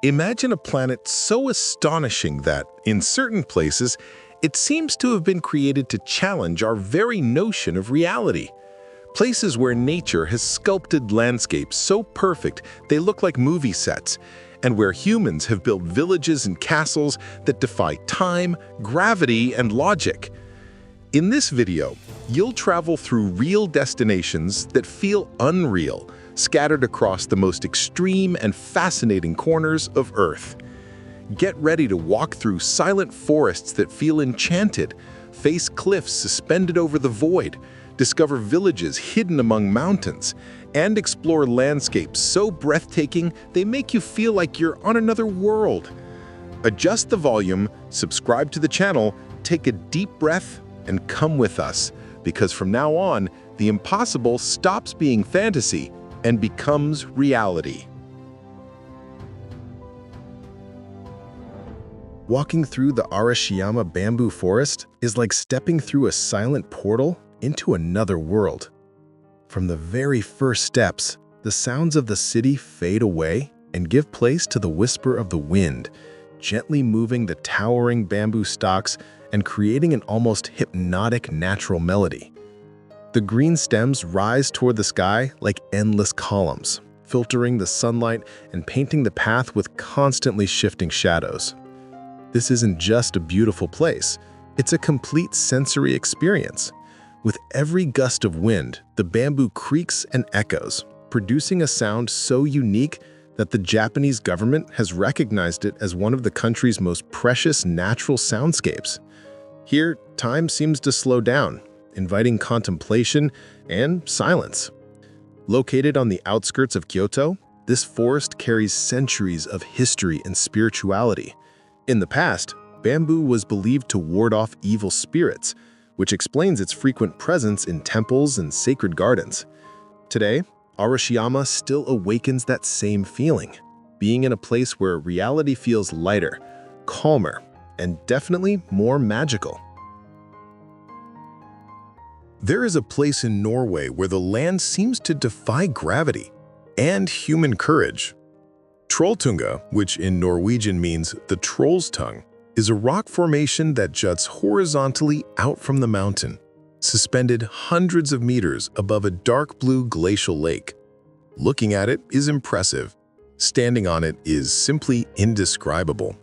Imagine a planet so astonishing that, in certain places, it seems to have been created to challenge our very notion of reality. Places where nature has sculpted landscapes so perfect they look like movie sets, and where humans have built villages and castles that defy time, gravity, and logic. In this video, you'll travel through real destinations that feel unreal, scattered across the most extreme and fascinating corners of Earth. Get ready to walk through silent forests that feel enchanted, face cliffs suspended over the void, discover villages hidden among mountains, and explore landscapes so breathtaking they make you feel like you're on another world. Adjust the volume, subscribe to the channel, take a deep breath, and come with us, because from now on, the impossible stops being fantasy and becomes reality. Walking through the Arashiyama bamboo forest is like stepping through a silent portal into another world. From the very first steps, the sounds of the city fade away and give place to the whisper of the wind, gently moving the towering bamboo stalks and creating an almost hypnotic natural melody. The green stems rise toward the sky like endless columns, filtering the sunlight and painting the path with constantly shifting shadows. This isn't just a beautiful place, it's a complete sensory experience. With every gust of wind, the bamboo creaks and echoes, producing a sound so unique that the Japanese government has recognized it as one of the country's most precious natural soundscapes. Here, time seems to slow down, inviting contemplation and silence. Located on the outskirts of Kyoto, this forest carries centuries of history and spirituality. In the past, bamboo was believed to ward off evil spirits, which explains its frequent presence in temples and sacred gardens. Today, Arashiyama still awakens that same feeling, being in a place where reality feels lighter, calmer, and definitely more magical. There is a place in Norway where the land seems to defy gravity and human courage. Trolltunga, which in Norwegian means the troll's tongue, is a rock formation that juts horizontally out from the mountain, suspended hundreds of meters above a dark blue glacial lake. Looking at it is impressive. Standing on it is simply indescribable.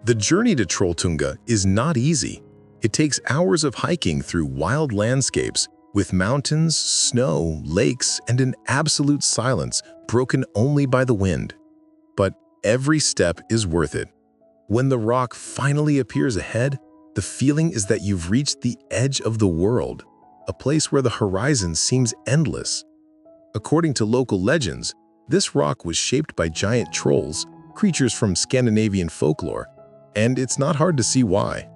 The journey to Trolltunga is not easy. It takes hours of hiking through wild landscapes with mountains, snow, lakes, and an absolute silence broken only by the wind. But every step is worth it. When the rock finally appears ahead, the feeling is that you've reached the edge of the world, a place where the horizon seems endless. According to local legends, this rock was shaped by giant trolls, creatures from Scandinavian folklore, and it's not hard to see why.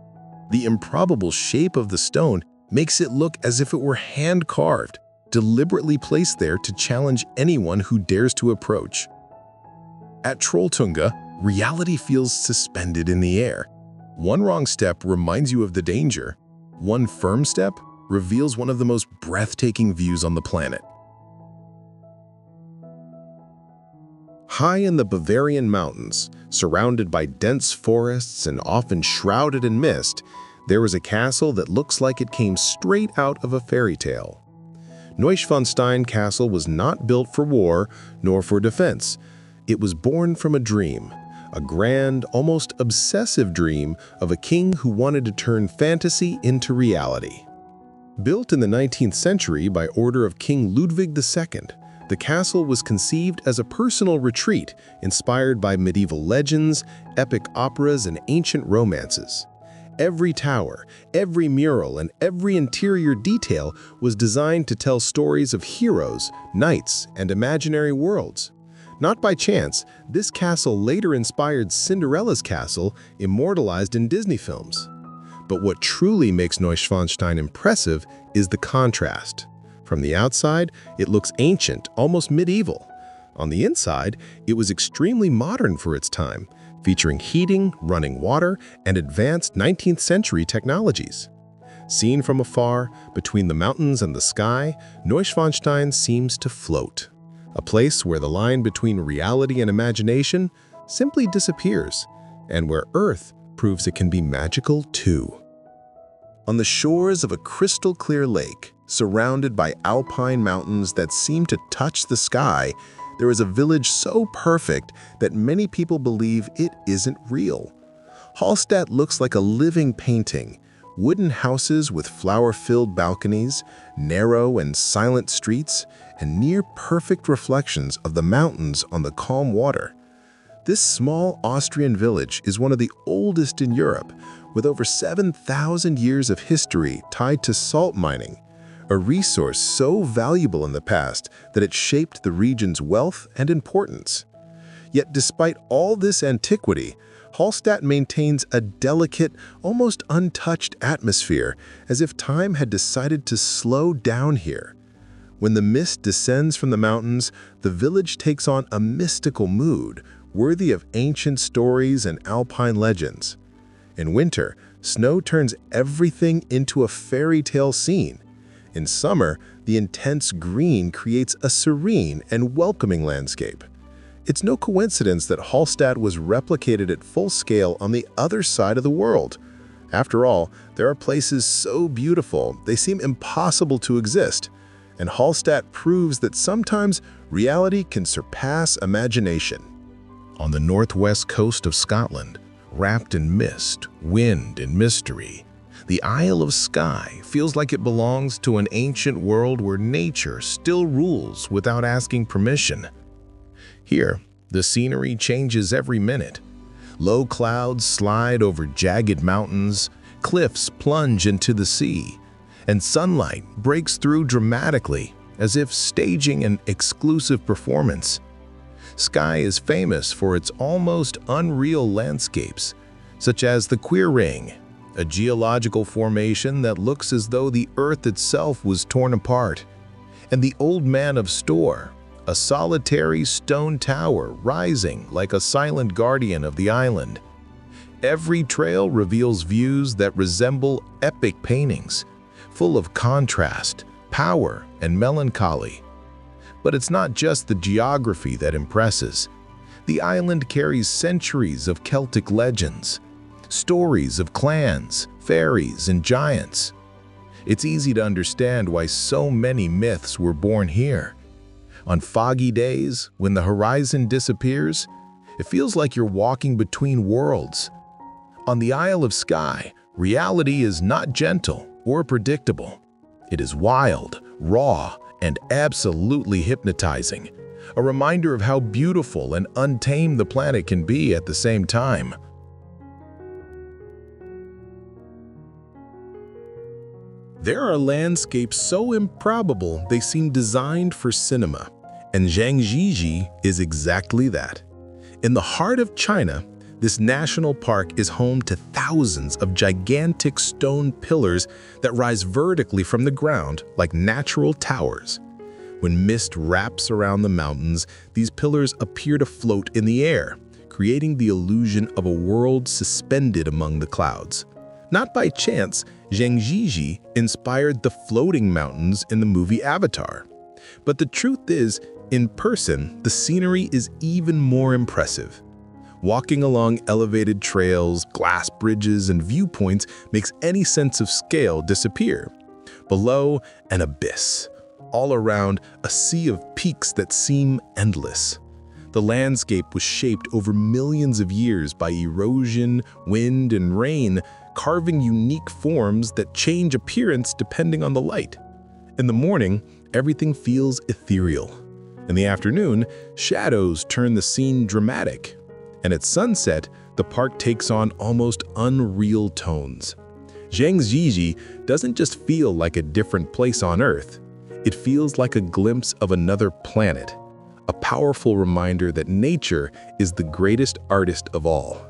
The improbable shape of the stone makes it look as if it were hand-carved, deliberately placed there to challenge anyone who dares to approach. At Trolltunga, reality feels suspended in the air. One wrong step reminds you of the danger. One firm step reveals one of the most breathtaking views on the planet. High in the Bavarian mountains, surrounded by dense forests and often shrouded in mist, there is a castle that looks like it came straight out of a fairy tale. Neuschwanstein Castle was not built for war nor for defense. It was born from a dream, a grand, almost obsessive dream of a king who wanted to turn fantasy into reality. Built in the 19th century by order of King Ludwig II, the castle was conceived as a personal retreat inspired by medieval legends, epic operas, and ancient romances. Every tower, every mural, and every interior detail was designed to tell stories of heroes, knights, and imaginary worlds. Not by chance, this castle later inspired Cinderella's castle, immortalized in Disney films. But what truly makes Neuschwanstein impressive is the contrast. From the outside, it looks ancient, almost medieval. On the inside, it was extremely modern for its time, featuring heating, running water, and advanced 19th century technologies. Seen from afar, between the mountains and the sky, Neuschwanstein seems to float. A place where the line between reality and imagination simply disappears, and where Earth proves it can be magical too. On the shores of a crystal-clear lake, surrounded by alpine mountains that seem to touch the sky, there is a village so perfect that many people believe it isn't real. Hallstatt looks like a living painting. Wooden houses with flower-filled balconies, narrow and silent streets, and near-perfect reflections of the mountains on the calm water. This small Austrian village is one of the oldest in Europe, with over 7,000 years of history tied to salt mining, a resource so valuable in the past that it shaped the region's wealth and importance. Yet despite all this antiquity, Hallstatt maintains a delicate, almost untouched atmosphere, as if time had decided to slow down here. When the mist descends from the mountains, the village takes on a mystical mood, worthy of ancient stories and alpine legends. In winter, snow turns everything into a fairy tale scene. In summer, the intense green creates a serene and welcoming landscape. It's no coincidence that Hallstatt was replicated at full scale on the other side of the world. After all, there are places so beautiful they seem impossible to exist, and Hallstatt proves that sometimes reality can surpass imagination. On the northwest coast of Scotland, wrapped in mist, wind, and mystery, the Isle of Skye feels like it belongs to an ancient world where nature still rules without asking permission. Here, the scenery changes every minute. Low clouds slide over jagged mountains, cliffs plunge into the sea, and sunlight breaks through dramatically, as if staging an exclusive performance. Skye is famous for its almost unreal landscapes, such as the Queer Ring, a geological formation that looks as though the Earth itself was torn apart, and the Old Man of Storr, a solitary stone tower rising like a silent guardian of the island. Every trail reveals views that resemble epic paintings, full of contrast, power, and melancholy. But it's not just the geography that impresses. The island carries centuries of Celtic legends, stories of clans, fairies, and giants. It's easy to understand why so many myths were born here. On foggy days, when the horizon disappears, it feels like you're walking between worlds. On the Isle of Skye, reality is not gentle or predictable. It is wild, raw, and absolutely hypnotizing, a reminder of how beautiful and untamed the planet can be at the same time. There are landscapes so improbable they seem designed for cinema, and Zhangjiajie is exactly that. In the heart of China, this national park is home to thousands of gigantic stone pillars that rise vertically from the ground like natural towers. When mist wraps around the mountains, these pillars appear to float in the air, creating the illusion of a world suspended among the clouds. Not by chance, Zhangjiajie inspired the floating mountains in the movie Avatar. But the truth is, in person, the scenery is even more impressive. Walking along elevated trails, glass bridges, and viewpoints makes any sense of scale disappear. Below, an abyss. All around, a sea of peaks that seem endless. The landscape was shaped over millions of years by erosion, wind, and rain, carving unique forms that change appearance depending on the light. In the morning, everything feels ethereal. In the afternoon, shadows turn the scene dramatic. And at sunset, the park takes on almost unreal tones. Zhangjiajie doesn't just feel like a different place on Earth. It feels like a glimpse of another planet, a powerful reminder that nature is the greatest artist of all.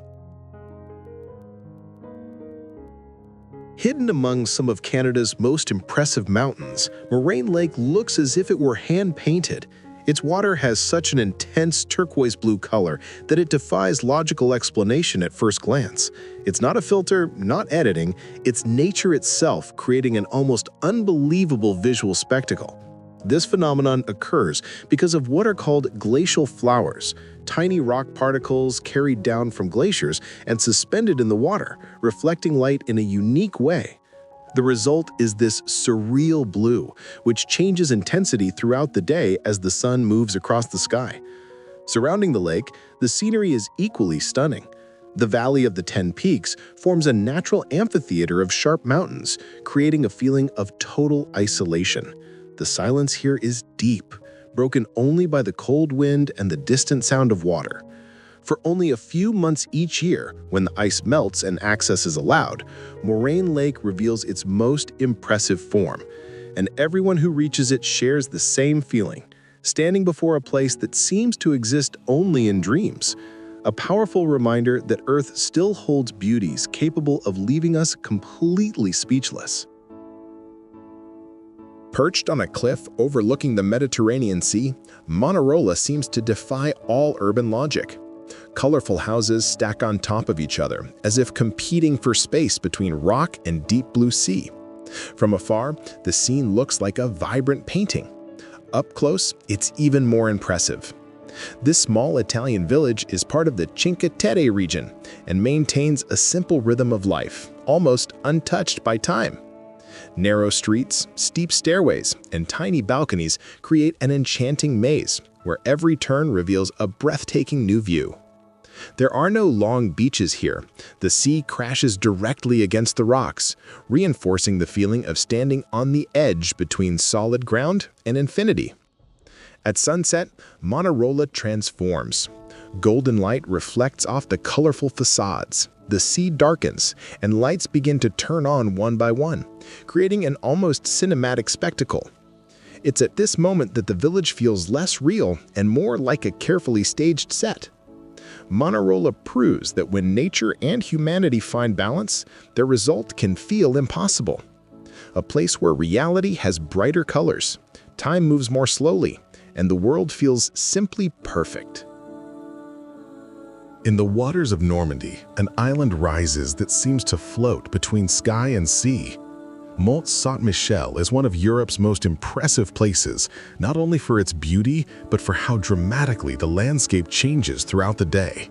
Hidden among some of Canada's most impressive mountains, Moraine Lake looks as if it were hand-painted. Its water has such an intense turquoise blue color that it defies logical explanation at first glance. It's not a filter, not editing, it's nature itself creating an almost unbelievable visual spectacle. This phenomenon occurs because of what are called glacial flowers, tiny rock particles carried down from glaciers and suspended in the water, reflecting light in a unique way. The result is this surreal blue, which changes intensity throughout the day as the sun moves across the sky. Surrounding the lake, the scenery is equally stunning. The Valley of the Ten Peaks forms a natural amphitheater of sharp mountains, creating a feeling of total isolation. The silence here is deep, broken only by the cold wind and the distant sound of water. For only a few months each year, when the ice melts and access is allowed, Moraine Lake reveals its most impressive form, and everyone who reaches it shares the same feeling, standing before a place that seems to exist only in dreams. A powerful reminder that Earth still holds beauties capable of leaving us completely speechless. Perched on a cliff overlooking the Mediterranean Sea, Mauna Rola seems to defy all urban logic. Colorful houses stack on top of each other, as if competing for space between rock and deep blue sea. From afar, the scene looks like a vibrant painting. Up close, it's even more impressive. This small Italian village is part of the Cinque Terre region and maintains a simple rhythm of life, almost untouched by time. Narrow streets, steep stairways, and tiny balconies create an enchanting maze where every turn reveals a breathtaking new view. There are no long beaches here. The sea crashes directly against the rocks, reinforcing the feeling of standing on the edge between solid ground and infinity. At sunset, Mauna Rola transforms. Golden light reflects off the colorful facades. The sea darkens, and lights begin to turn on one by one, creating an almost cinematic spectacle. It's at this moment that the village feels less real and more like a carefully staged set. Mauna Rola proves that when nature and humanity find balance, their result can feel impossible. A place where reality has brighter colors, time moves more slowly, and the world feels simply perfect. In the waters of Normandy, an island rises that seems to float between sky and sea. Mont Saint-Michel is one of Europe's most impressive places, not only for its beauty, but for how dramatically the landscape changes throughout the day.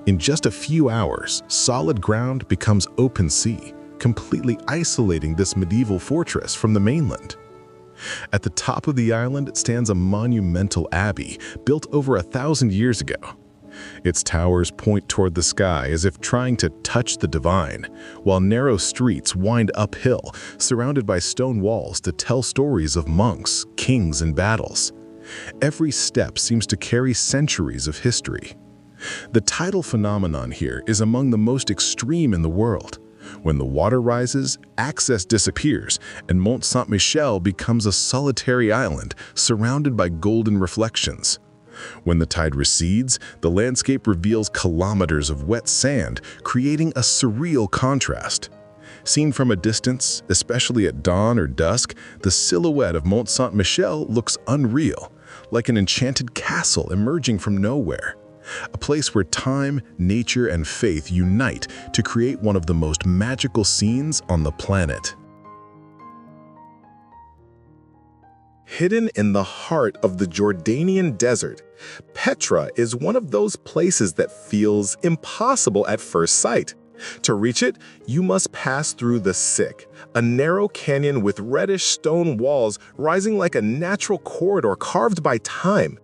In just a few hours, solid ground becomes open sea, completely isolating this medieval fortress from the mainland. At the top of the island stands a monumental abbey built over 1,000 years ago. Its towers point toward the sky as if trying to touch the divine, while narrow streets wind uphill, surrounded by stone walls to tell stories of monks, kings, and battles. Every step seems to carry centuries of history. The tidal phenomenon here is among the most extreme in the world. When the water rises, access disappears, and Mont Saint-Michel becomes a solitary island surrounded by golden reflections. When the tide recedes, the landscape reveals kilometers of wet sand, creating a surreal contrast. Seen from a distance, especially at dawn or dusk, the silhouette of Mont Saint-Michel looks unreal, like an enchanted castle emerging from nowhere. A place where time, nature, and faith unite to create one of the most magical scenes on the planet. Hidden in the heart of the Jordanian desert, Petra is one of those places that feels impossible at first sight. To reach it, you must pass through the Siq, a narrow canyon with reddish stone walls rising like a natural corridor carved by time.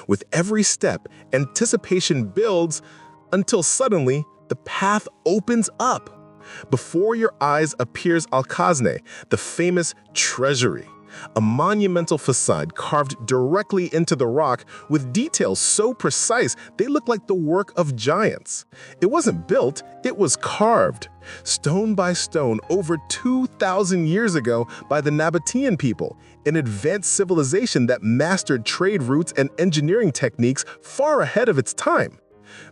With every step, anticipation builds until suddenly the path opens up. Before your eyes appears Al-Khazne, the famous treasury, a monumental facade carved directly into the rock with details so precise they look like the work of giants. It wasn't built, it was carved, stone by stone over 2,000 years ago by the Nabatean people, an advanced civilization that mastered trade routes and engineering techniques far ahead of its time.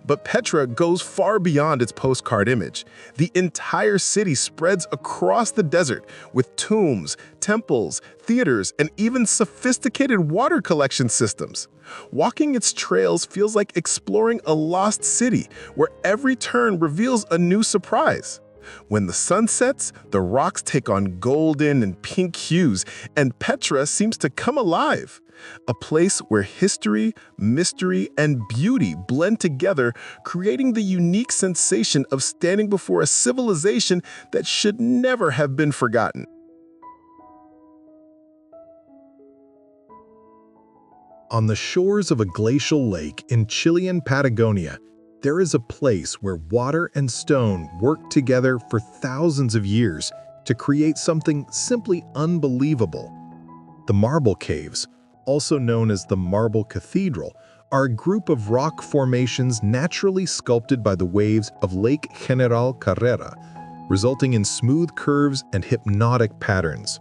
But Petra goes far beyond its postcard image. The entire city spreads across the desert with tombs, temples, theaters, and even sophisticated water collection systems. Walking its trails feels like exploring a lost city where every turn reveals a new surprise. When the sun sets, the rocks take on golden and pink hues, and Petra seems to come alive. A place where history, mystery, and beauty blend together, creating the unique sensation of standing before a civilization that should never have been forgotten. On the shores of a glacial lake in Chilean Patagonia, there is a place where water and stone work together for thousands of years to create something simply unbelievable. The Marble Caves, also known as the Marble Cathedral, are a group of rock formations naturally sculpted by the waves of Lake General Carrera, resulting in smooth curves and hypnotic patterns.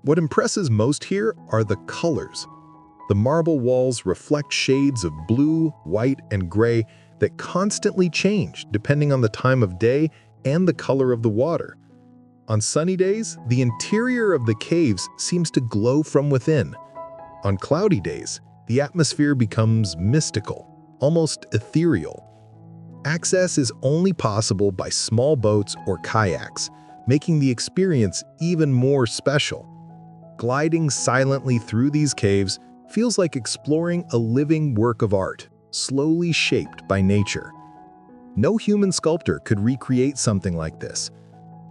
What impresses most here are the colors. The marble walls reflect shades of blue, white, and gray that constantly change depending on the time of day and the color of the water. On sunny days, the interior of the caves seems to glow from within. On cloudy days, the atmosphere becomes mystical, almost ethereal. Access is only possible by small boats or kayaks, making the experience even more special. Gliding silently through these caves feels like exploring a living work of art, slowly shaped by nature. No human sculptor could recreate something like this.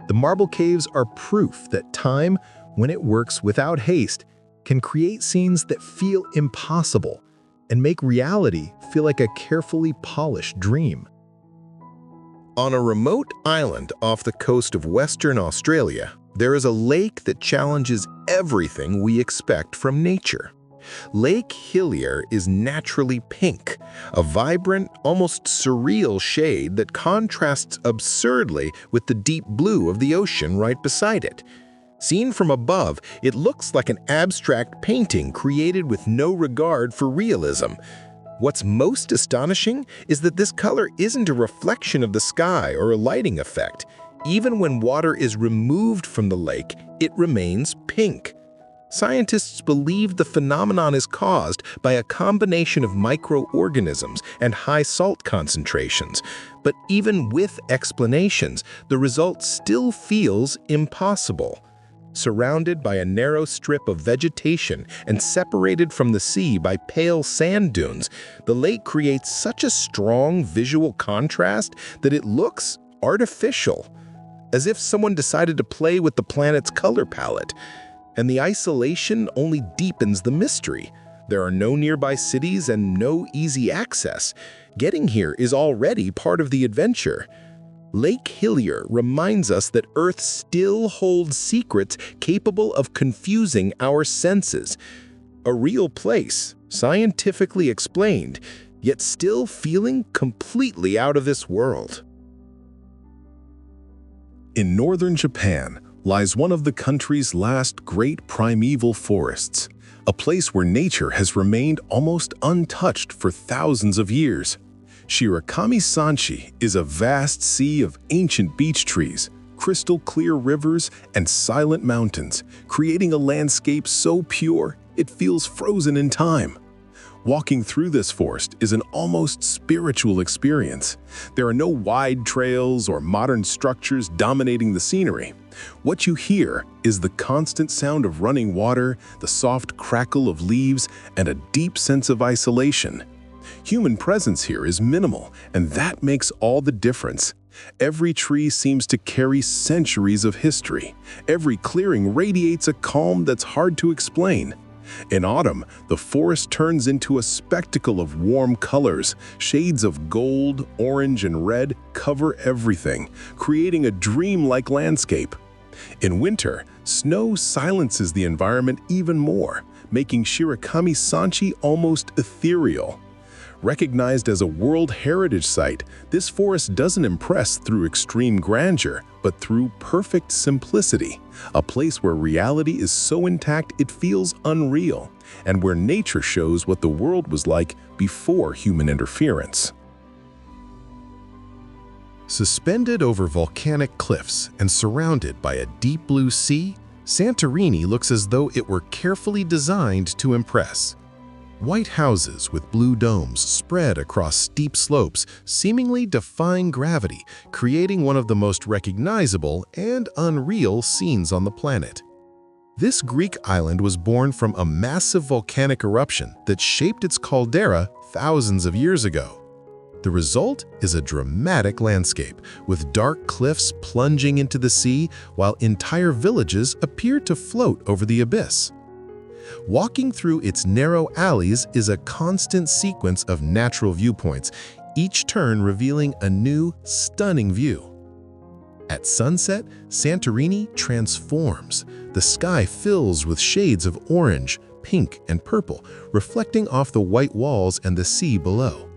The marble caves are proof that time, when it works without haste, can create scenes that feel impossible and make reality feel like a carefully polished dream. On a remote island off the coast of Western Australia, there is a lake that challenges everything we expect from nature. Lake Hillier is naturally pink, a vibrant, almost surreal shade that contrasts absurdly with the deep blue of the ocean right beside it. Seen from above, it looks like an abstract painting created with no regard for realism. What's most astonishing is that this color isn't a reflection of the sky or a lighting effect. Even when water is removed from the lake, it remains pink. Scientists believe the phenomenon is caused by a combination of microorganisms and high salt concentrations. But even with explanations, the result still feels impossible. Surrounded by a narrow strip of vegetation and separated from the sea by pale sand dunes, the lake creates such a strong visual contrast that it looks artificial, as if someone decided to play with the planet's color palette. And the isolation only deepens the mystery. There are no nearby cities and no easy access. Getting here is already part of the adventure. Lake Hillier reminds us that Earth still holds secrets capable of confusing our senses. A real place, scientifically explained, yet still feeling completely out of this world. In northern Japan lies one of the country's last great primeval forests, a place where nature has remained almost untouched for thousands of years. Shirakami-sanchi is a vast sea of ancient beech trees, crystal-clear rivers, and silent mountains, creating a landscape so pure it feels frozen in time. Walking through this forest is an almost spiritual experience. There are no wide trails or modern structures dominating the scenery. What you hear is the constant sound of running water, the soft crackle of leaves, and a deep sense of isolation. Human presence here is minimal, and that makes all the difference. Every tree seems to carry centuries of history. Every clearing radiates a calm that's hard to explain. In autumn, the forest turns into a spectacle of warm colors. Shades of gold, orange, and red cover everything, creating a dreamlike landscape. In winter, snow silences the environment even more, making Shirakami-sanchi almost ethereal. Recognized as a World Heritage Site, this forest doesn't impress through extreme grandeur, but through perfect simplicity, a place where reality is so intact it feels unreal, and where nature shows what the world was like before human interference. Suspended over volcanic cliffs and surrounded by a deep blue sea, Santorini looks as though it were carefully designed to impress. White houses with blue domes spread across steep slopes, seemingly defying gravity, creating one of the most recognizable and unreal scenes on the planet. This Greek island was born from a massive volcanic eruption that shaped its caldera thousands of years ago. The result is a dramatic landscape, with dark cliffs plunging into the sea while entire villages appear to float over the abyss. Walking through its narrow alleys is a constant sequence of natural viewpoints, each turn revealing a new, stunning view. At sunset, Santorini transforms. The sky fills with shades of orange, pink, and purple, reflecting off the white walls and the sea below.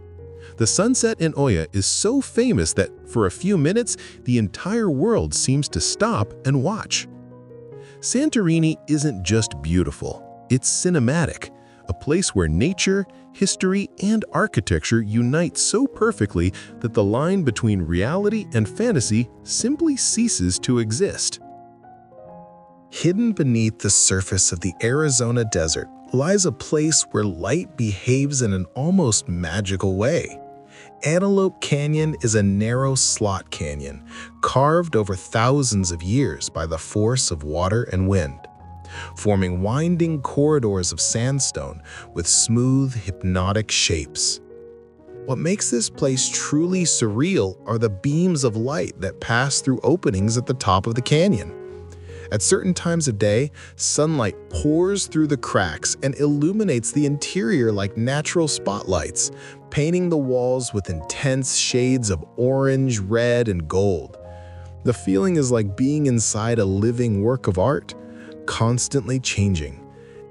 The sunset in Oia is so famous that, for a few minutes, the entire world seems to stop and watch. Santorini isn't just beautiful, it's cinematic, a place where nature, history, and architecture unite so perfectly that the line between reality and fantasy simply ceases to exist. Hidden beneath the surface of the Arizona desert lies a place where light behaves in an almost magical way. Antelope Canyon is a narrow slot canyon, carved over thousands of years by the force of water and wind, forming winding corridors of sandstone with smooth, hypnotic shapes. What makes this place truly surreal are the beams of light that pass through openings at the top of the canyon. At certain times of day, sunlight pours through the cracks and illuminates the interior like natural spotlights, painting the walls with intense shades of orange, red, and gold. The feeling is like being inside a living work of art, constantly changing.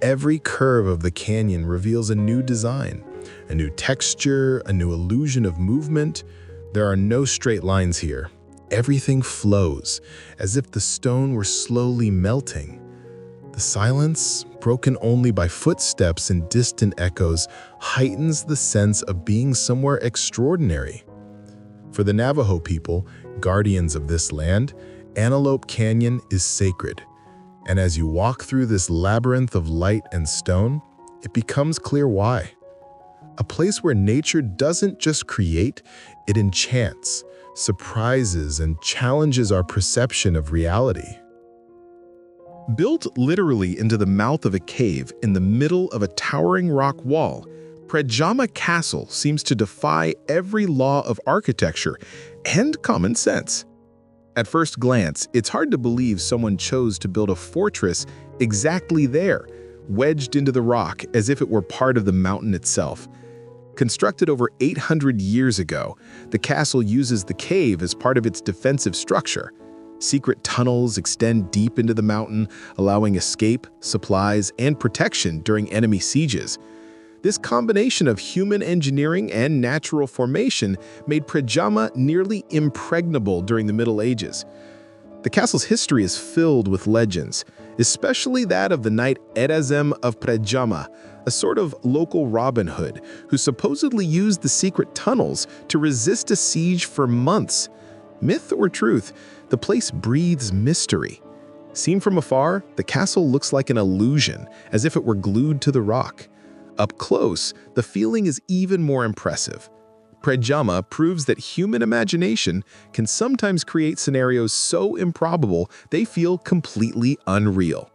Every curve of the canyon reveals a new design, a new texture, a new illusion of movement. There are no straight lines here. Everything flows, as if the stone were slowly melting. The silence, broken only by footsteps and distant echoes, heightens the sense of being somewhere extraordinary. For the Navajo people, guardians of this land, Antelope Canyon is sacred. And as you walk through this labyrinth of light and stone, it becomes clear why. A place where nature doesn't just create, it enchants, surprises, and challenges our perception of reality. Built literally into the mouth of a cave in the middle of a towering rock wall, Prejama Castle seems to defy every law of architecture and common sense. At first glance, it's hard to believe someone chose to build a fortress exactly there, wedged into the rock as if it were part of the mountain itself. Constructed over 800 years ago, the castle uses the cave as part of its defensive structure. Secret tunnels extend deep into the mountain, allowing escape, supplies, and protection during enemy sieges. This combination of human engineering and natural formation made Prejama nearly impregnable during the Middle Ages. The castle's history is filled with legends, especially that of the knight Erazem of Prejama, a sort of local Robin Hood who supposedly used the secret tunnels to resist a siege for months. Myth or truth, the place breathes mystery. Seen from afar, the castle looks like an illusion, as if it were glued to the rock. Up close, the feeling is even more impressive. Prejama proves that human imagination can sometimes create scenarios so improbable they feel completely unreal.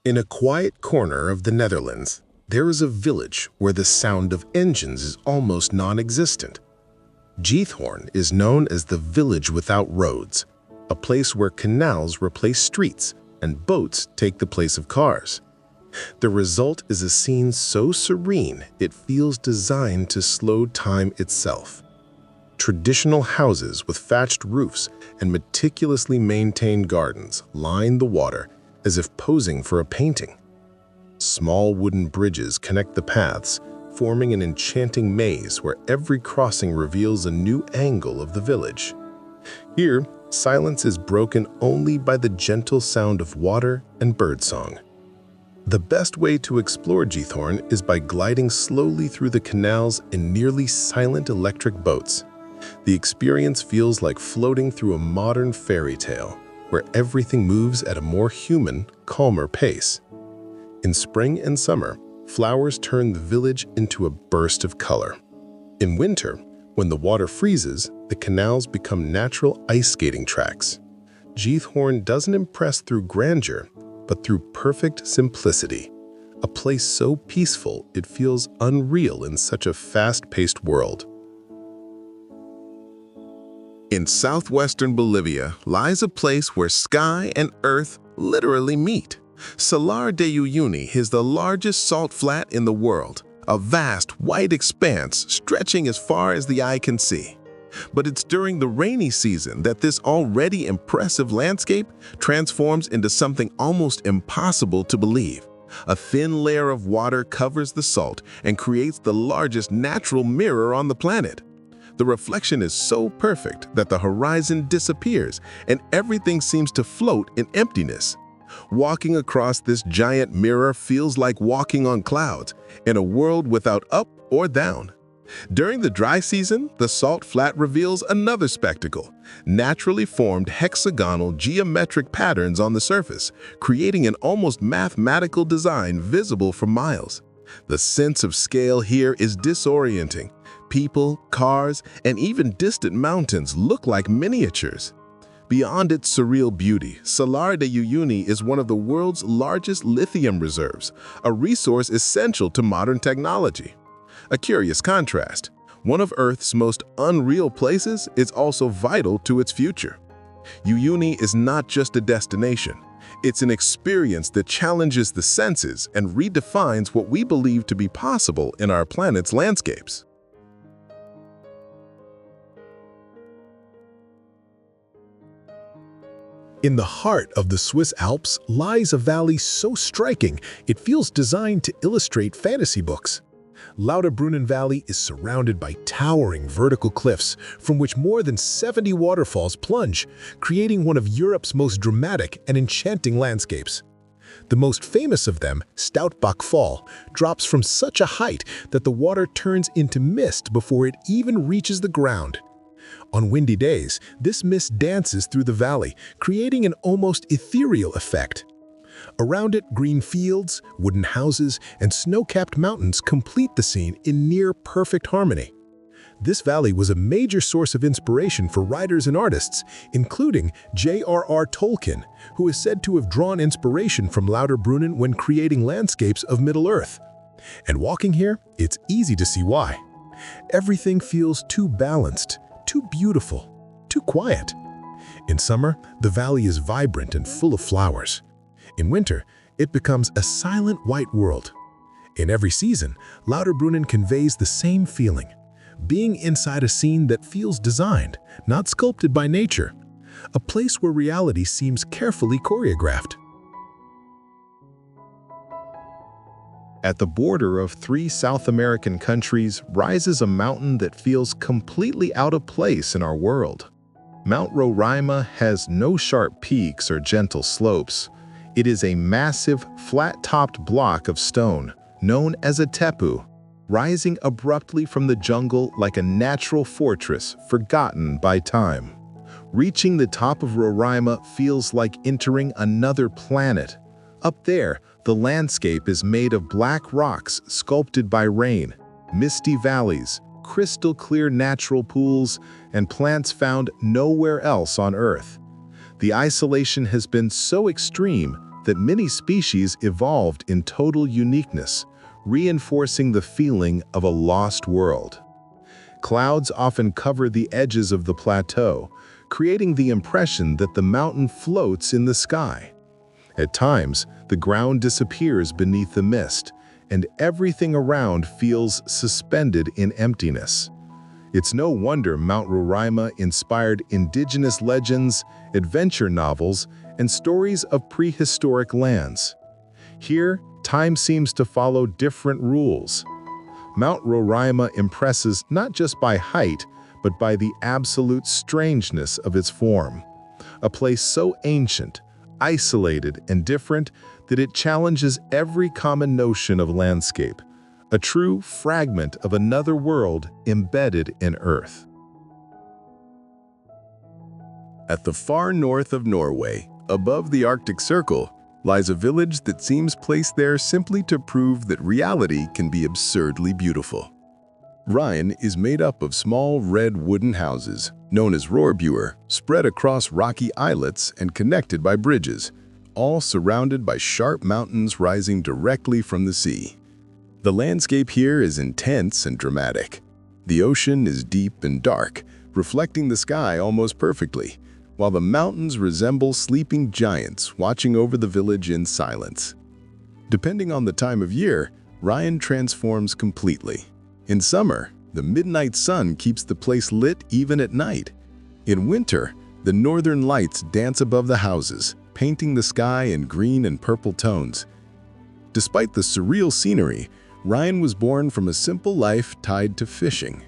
In a quiet corner of the Netherlands, there is a village where the sound of engines is almost non-existent. Giethoorn is known as the village without roads, a place where canals replace streets and boats take the place of cars. The result is a scene so serene it feels designed to slow time itself. Traditional houses with thatched roofs and meticulously maintained gardens line the water as if posing for a painting. Small wooden bridges connect the paths, forming an enchanting maze where every crossing reveals a new angle of the village. Here, silence is broken only by the gentle sound of water and birdsong. The best way to explore Giethoorn is by gliding slowly through the canals in nearly silent electric boats. The experience feels like floating through a modern fairy tale, where everything moves at a more human, calmer pace. In spring and summer, flowers turn the village into a burst of color. In winter, when the water freezes, the canals become natural ice skating tracks. Geethorn doesn't impress through grandeur, but through perfect simplicity. A place so peaceful it feels unreal in such a fast-paced world. In southwestern Bolivia lies a place where sky and earth literally meet. Salar de Uyuni is the largest salt flat in the world, a vast white expanse stretching as far as the eye can see. But it's during the rainy season that this already impressive landscape transforms into something almost impossible to believe. A thin layer of water covers the salt and creates the largest natural mirror on the planet. The reflection is so perfect that the horizon disappears and everything seems to float in emptiness. Walking across this giant mirror feels like walking on clouds in a world without up or down. During the dry season, the salt flat reveals another spectacle: naturally formed hexagonal geometric patterns on the surface, creating an almost mathematical design visible for miles. The sense of scale here is disorienting. People, cars, and even distant mountains look like miniatures. Beyond its surreal beauty, Salar de Uyuni is one of the world's largest lithium reserves, a resource essential to modern technology. A curious contrast: one of Earth's most unreal places is also vital to its future. Uyuni is not just a destination. It's an experience that challenges the senses and redefines what we believe to be possible in our planet's landscapes. In the heart of the Swiss Alps lies a valley so striking it feels designed to illustrate fantasy books. Lauterbrunnen Valley is surrounded by towering vertical cliffs from which more than 70 waterfalls plunge, creating one of Europe's most dramatic and enchanting landscapes. The most famous of them, Stoutbach Fall, drops from such a height that the water turns into mist before it even reaches the ground. On windy days, this mist dances through the valley, creating an almost ethereal effect. Around it, green fields, wooden houses, and snow-capped mountains complete the scene in near-perfect harmony. This valley was a major source of inspiration for writers and artists, including J.R.R. Tolkien, who is said to have drawn inspiration from Lauterbrunnen when creating landscapes of Middle-earth. And walking here, it's easy to see why. Everything feels too balanced, too beautiful, too quiet. In summer, the valley is vibrant and full of flowers. In winter, it becomes a silent white world. In every season, Lauterbrunnen conveys the same feeling: being inside a scene that feels designed, not sculpted by nature, a place where reality seems carefully choreographed. At the border of 3 South American countries rises a mountain that feels completely out of place in our world. Mount Roraima has no sharp peaks or gentle slopes. It is a massive, flat-topped block of stone, known as a tepu, rising abruptly from the jungle like a natural fortress forgotten by time. Reaching the top of Roraima feels like entering another planet. Up there, the landscape is made of black rocks sculpted by rain, misty valleys, crystal-clear natural pools, and plants found nowhere else on Earth. The isolation has been so extreme that many species evolved in total uniqueness, reinforcing the feeling of a lost world. Clouds often cover the edges of the plateau, creating the impression that the mountain floats in the sky. At times, the ground disappears beneath the mist, and everything around feels suspended in emptiness. It's no wonder Mount Roraima inspired indigenous legends, adventure novels, and stories of prehistoric lands. Here, time seems to follow different rules. Mount Roraima impresses not just by height, but by the absolute strangeness of its form. A place so ancient, isolated, and different that it challenges every common notion of landscape, a true fragment of another world embedded in Earth. At the far north of Norway, above the Arctic Circle, lies a village that seems placed there simply to prove that reality can be absurdly beautiful. Rhine is made up of small red wooden houses, known as rohrbuer, spread across rocky islets and connected by bridges, all surrounded by sharp mountains rising directly from the sea. The landscape here is intense and dramatic. The ocean is deep and dark, reflecting the sky almost perfectly, while the mountains resemble sleeping giants watching over the village in silence. Depending on the time of year, Rhine transforms completely. In summer, the midnight sun keeps the place lit even at night. In winter, the northern lights dance above the houses, painting the sky in green and purple tones. Despite the surreal scenery, Rhine was born from a simple life tied to fishing.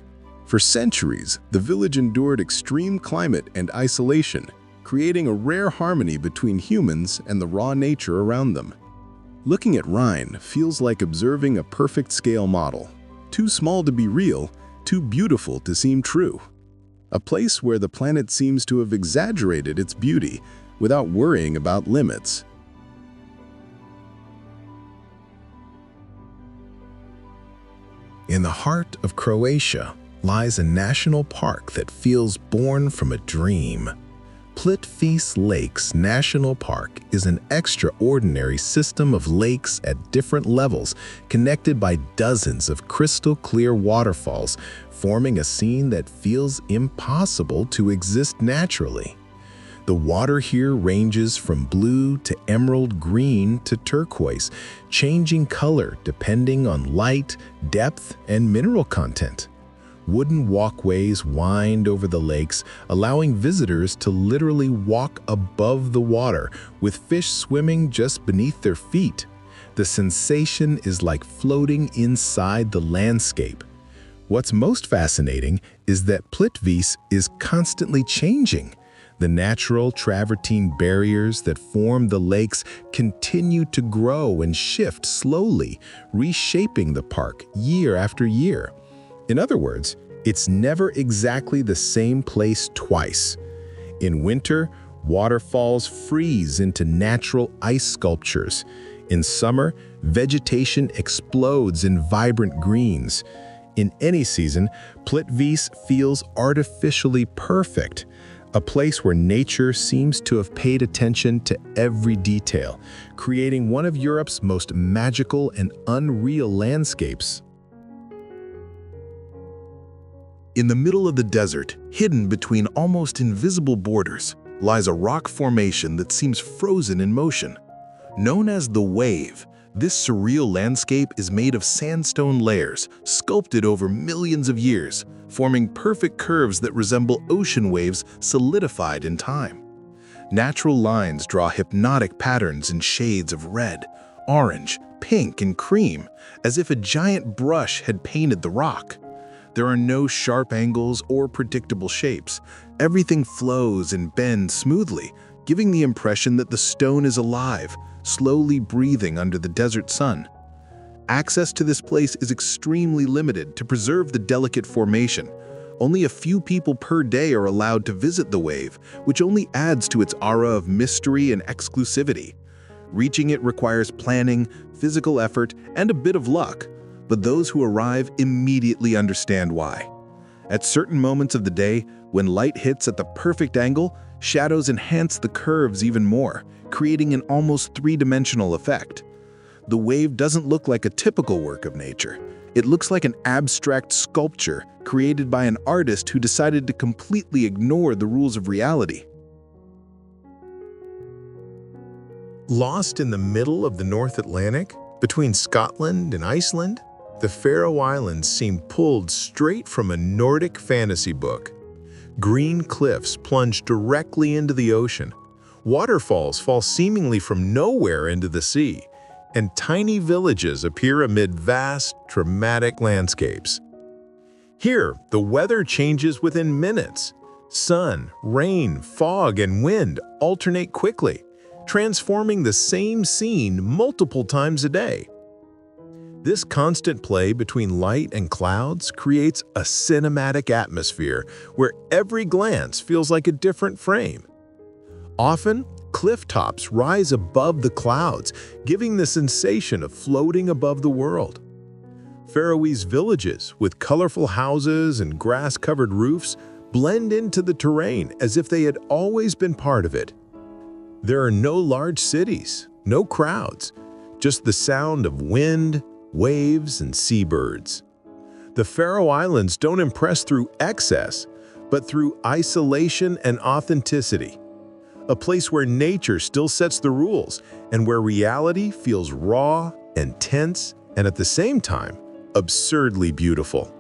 For centuries, the village endured extreme climate and isolation, creating a rare harmony between humans and the raw nature around them. Looking at Rhine feels like observing a perfect scale model, too small to be real, too beautiful to seem true. A place where the planet seems to have exaggerated its beauty without worrying about limits. In the heart of Croatia lies a national park that feels born from a dream. Plitvice Lakes National Park is an extraordinary system of lakes at different levels, connected by dozens of crystal-clear waterfalls, forming a scene that feels impossible to exist naturally. The water here ranges from blue to emerald green to turquoise, changing color depending on light, depth, and mineral content. Wooden walkways wind over the lakes, allowing visitors to literally walk above the water, with fish swimming just beneath their feet. The sensation is like floating inside the landscape. What's most fascinating is that Plitvice is constantly changing. The natural travertine barriers that form the lakes continue to grow and shift slowly, reshaping the park year after year. In other words, it's never exactly the same place twice. In winter, waterfalls freeze into natural ice sculptures. In summer, vegetation explodes in vibrant greens. In any season, Plitvice feels artificially perfect, a place where nature seems to have paid attention to every detail, creating one of Europe's most magical and unreal landscapes. In the middle of the desert, hidden between almost invisible borders, lies a rock formation that seems frozen in motion. Known as the Wave, this surreal landscape is made of sandstone layers sculpted over millions of years, forming perfect curves that resemble ocean waves solidified in time. Natural lines draw hypnotic patterns in shades of red, orange, pink, and cream, as if a giant brush had painted the rock. There are no sharp angles or predictable shapes. Everything flows and bends smoothly, giving the impression that the stone is alive, slowly breathing under the desert sun. Access to this place is extremely limited to preserve the delicate formation. Only a few people per day are allowed to visit the Wave, which only adds to its aura of mystery and exclusivity. Reaching it requires planning, physical effort, and a bit of luck, but those who arrive immediately understand why. At certain moments of the day, when light hits at the perfect angle, shadows enhance the curves even more, creating an almost three-dimensional effect. The Wave doesn't look like a typical work of nature. It looks like an abstract sculpture created by an artist who decided to completely ignore the rules of reality. Lost in the middle of the North Atlantic, between Scotland and Iceland, the Faroe Islands seem pulled straight from a Nordic fantasy book. Green cliffs plunge directly into the ocean. Waterfalls fall seemingly from nowhere into the sea, and tiny villages appear amid vast, dramatic landscapes. Here, the weather changes within minutes. Sun, rain, fog, and wind alternate quickly, transforming the same scene multiple times a day. This constant play between light and clouds creates a cinematic atmosphere where every glance feels like a different frame. Often, cliff tops rise above the clouds, giving the sensation of floating above the world. Faroese villages, with colorful houses and grass-covered roofs, blend into the terrain as if they had always been part of it. There are no large cities, no crowds, just the sound of wind, waves, and seabirds. The Faroe Islands don't impress through excess, but through isolation and authenticity. A place where nature still sets the rules and where reality feels raw and tense and at the same time, absurdly beautiful.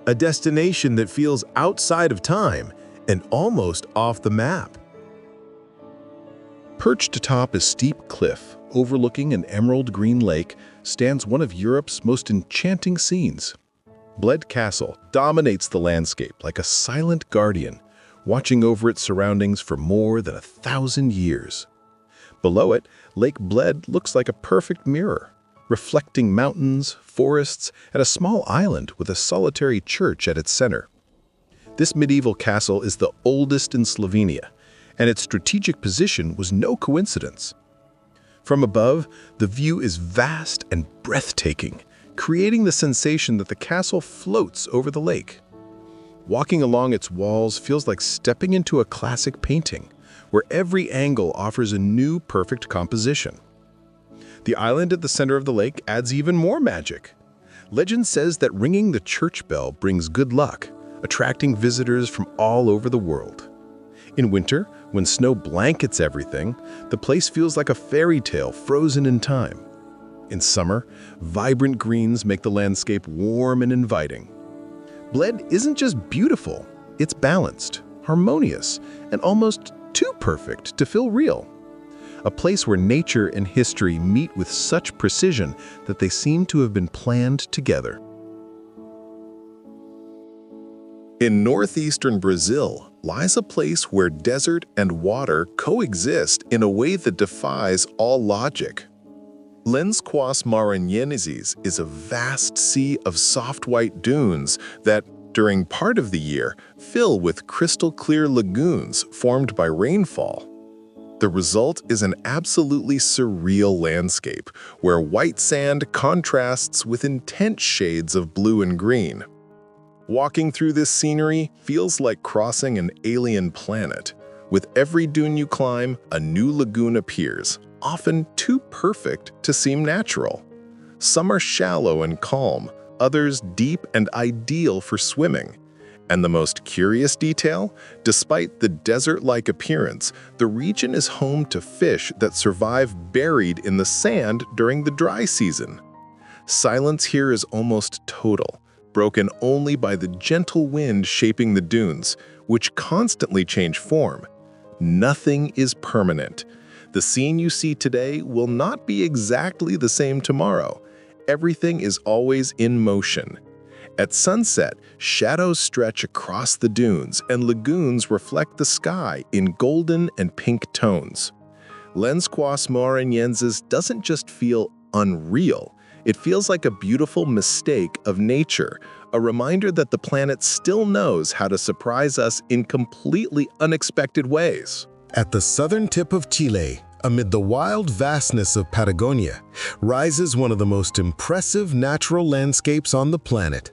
A destination that feels outside of time and almost off the map. Perched atop a steep cliff overlooking an emerald green lake stands one of Europe's most enchanting scenes. Bled Castle dominates the landscape like a silent guardian, watching over its surroundings for more than 1,000 years. Below it, Lake Bled looks like a perfect mirror, reflecting mountains, forests, and a small island with a solitary church at its center. This medieval castle is the oldest in Slovenia, and its strategic position was no coincidence. From above, the view is vast and breathtaking, creating the sensation that the castle floats over the lake. Walking along its walls feels like stepping into a classic painting, where every angle offers a new perfect composition. The island at the center of the lake adds even more magic. Legend says that ringing the church bell brings good luck, attracting visitors from all over the world. In winter, when snow blankets everything, the place feels like a fairy tale frozen in time. In summer, vibrant greens make the landscape warm and inviting. Bled isn't just beautiful, it's balanced, harmonious, and almost too perfect to feel real. A place where nature and history meet with such precision that they seem to have been planned together. In northeastern Brazil lies a place where desert and water coexist in a way that defies all logic. Lençóis Maranhenses is a vast sea of soft white dunes that, during part of the year, fill with crystal-clear lagoons formed by rainfall. The result is an absolutely surreal landscape where white sand contrasts with intense shades of blue and green. Walking through this scenery feels like crossing an alien planet. With every dune you climb, a new lagoon appears, often too perfect to seem natural. Some are shallow and calm, others deep and ideal for swimming. And the most curious detail, despite the desert-like appearance, the region is home to fish that survive buried in the sand during the dry season. Silence here is almost total, broken only by the gentle wind shaping the dunes, which constantly change form. Nothing is permanent. The scene you see today will not be exactly the same tomorrow. Everything is always in motion. At sunset, shadows stretch across the dunes and lagoons reflect the sky in golden and pink tones. Lençóis Maranhenses doesn't just feel unreal, it feels like a beautiful mistake of nature, a reminder that the planet still knows how to surprise us in completely unexpected ways. At the southern tip of Chile, amid the wild vastness of Patagonia, rises one of the most impressive natural landscapes on the planet.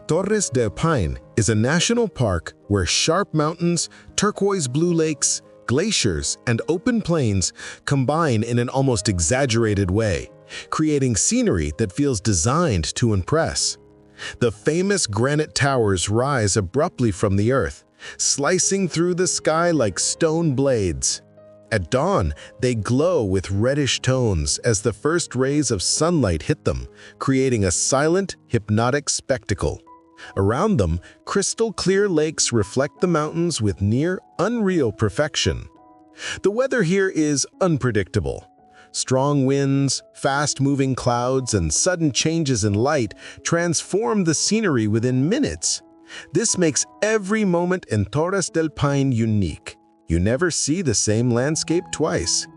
Torres del Paine is a national park where sharp mountains, turquoise blue lakes, glaciers, and open plains combine in an almost exaggerated way, creating scenery that feels designed to impress. The famous granite towers rise abruptly from the earth, slicing through the sky like stone blades. At dawn, they glow with reddish tones as the first rays of sunlight hit them, creating a silent, hypnotic spectacle. Around them, crystal-clear lakes reflect the mountains with near unreal perfection. The weather here is unpredictable. Strong winds, fast-moving clouds, and sudden changes in light transform the scenery within minutes. This makes every moment in Torres del Paine unique. You never see the same landscape twice.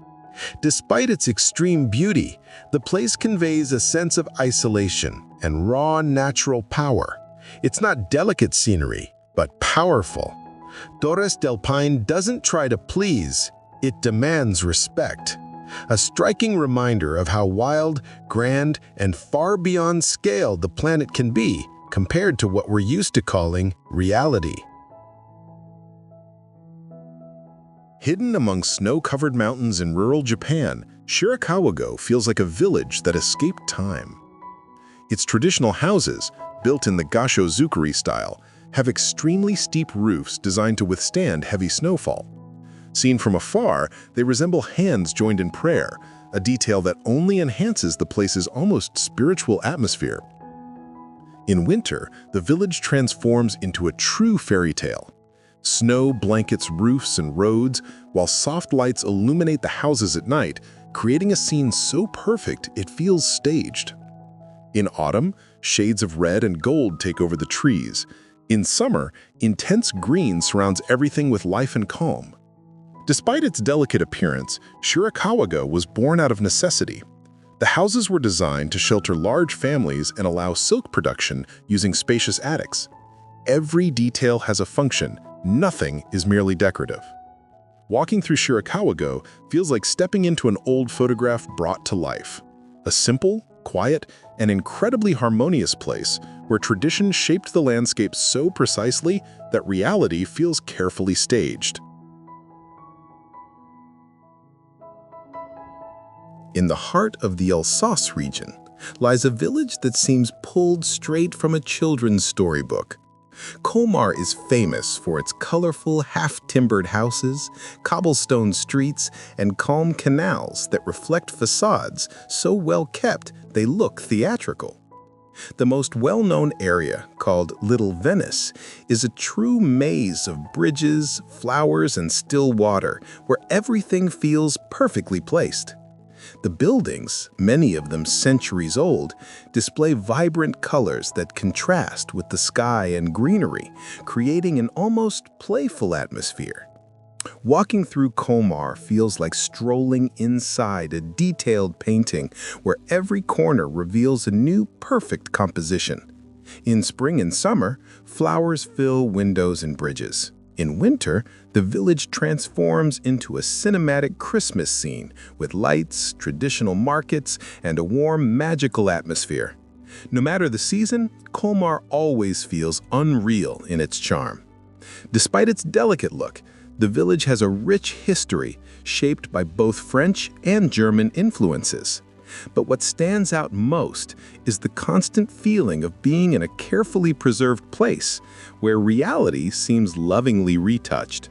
Despite its extreme beauty, the place conveys a sense of isolation and raw natural power. It's not delicate scenery, but powerful. Torres del Paine doesn't try to please, It demands respect. A striking reminder of how wild, grand, and far beyond scale the planet can be compared to what we're used to calling reality. Hidden among snow-covered mountains in rural Japan, Shirakawa-go feels like a village that escaped time. Its traditional houses, built in the Gasho-zukuri style, have extremely steep roofs designed to withstand heavy snowfall. Seen from afar, they resemble hands joined in prayer, a detail that only enhances the place's almost spiritual atmosphere. In winter, the village transforms into a true fairy tale. Snow blankets roofs and roads, while soft lights illuminate the houses at night, creating a scene so perfect it feels staged. In autumn, shades of red and gold take over the trees. In summer, intense green surrounds everything with life and calm. Despite its delicate appearance, Shirakawa-go was born out of necessity. The houses were designed to shelter large families and allow silk production using spacious attics. Every detail has a function. Nothing is merely decorative. Walking through Shirakawa-go feels like stepping into an old photograph brought to life. A simple, quiet, and incredibly harmonious place where tradition shaped the landscape so precisely that reality feels carefully staged. In the heart of the Alsace region lies a village that seems pulled straight from a children's storybook. Colmar is famous for its colorful, half-timbered houses, cobblestone streets, and calm canals that reflect facades so well kept they look theatrical. The most well-known area, called Little Venice, is a true maze of bridges, flowers, and still water, where everything feels perfectly placed. The buildings, many of them centuries old, display vibrant colors that contrast with the sky and greenery, creating an almost playful atmosphere. Walking through Colmar feels like strolling inside a detailed painting where every corner reveals a new perfect composition. In spring and summer, flowers fill windows and bridges. In winter, the village transforms into a cinematic Christmas scene with lights, traditional markets, and a warm, magical atmosphere. No matter the season, Colmar always feels unreal in its charm. Despite its delicate look, the village has a rich history shaped by both French and German influences. But what stands out most is the constant feeling of being in a carefully preserved place, where reality seems lovingly retouched.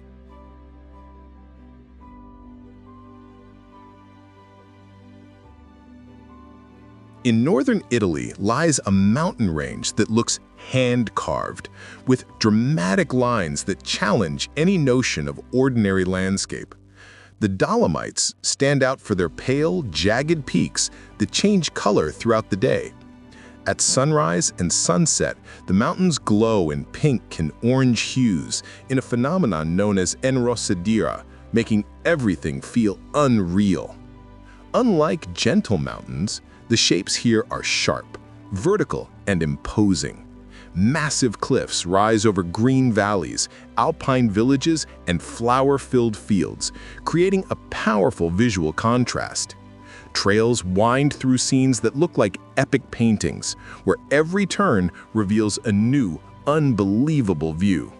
In northern Italy lies a mountain range that looks hand-carved, with dramatic lines that challenge any notion of ordinary landscape. The Dolomites stand out for their pale, jagged peaks that change color throughout the day. At sunrise and sunset, the mountains glow in pink and orange hues in a phenomenon known as enrossadira, making everything feel unreal. Unlike gentle mountains, the shapes here are sharp, vertical, and imposing. Massive cliffs rise over green valleys, alpine villages, and flower-filled fields, creating a powerful visual contrast. Trails wind through scenes that look like epic paintings, where every turn reveals a new, unbelievable view.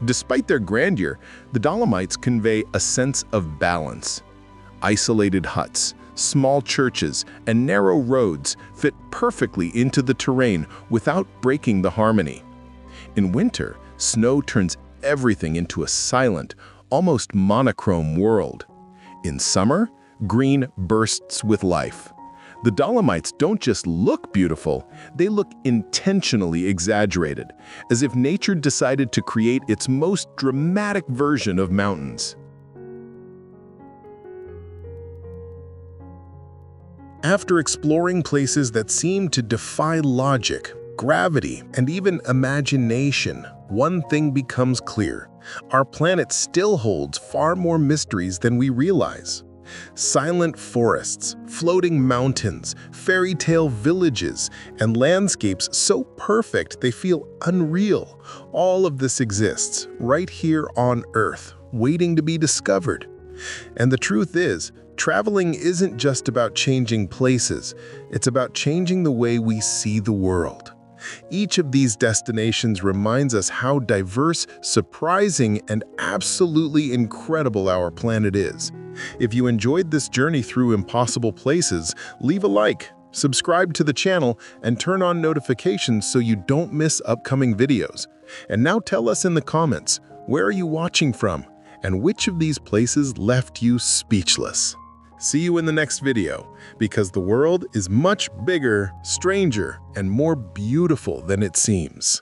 Despite their grandeur, the Dolomites convey a sense of balance. Isolated huts, small churches, and narrow roads fit perfectly into the terrain without breaking the harmony. In winter, snow turns everything into a silent, almost monochrome world. In summer, green bursts with life. The Dolomites don't just look beautiful, they look intentionally exaggerated, as if nature decided to create its most dramatic version of mountains. After exploring places that seem to defy logic, gravity, and even imagination, one thing becomes clear. Our planet still holds far more mysteries than we realize. Silent forests, floating mountains, fairy tale villages, and landscapes so perfect they feel unreal. All of this exists right here on Earth, waiting to be discovered. And the truth is, traveling isn't just about changing places, it's about changing the way we see the world. Each of these destinations reminds us how diverse, surprising, and absolutely incredible our planet is. If you enjoyed this journey through impossible places, leave a like, subscribe to the channel, and turn on notifications so you don't miss upcoming videos. And now tell us in the comments, where are you watching from? And which of these places left you speechless? See you in the next video, because the world is much bigger, stranger, and more beautiful than it seems.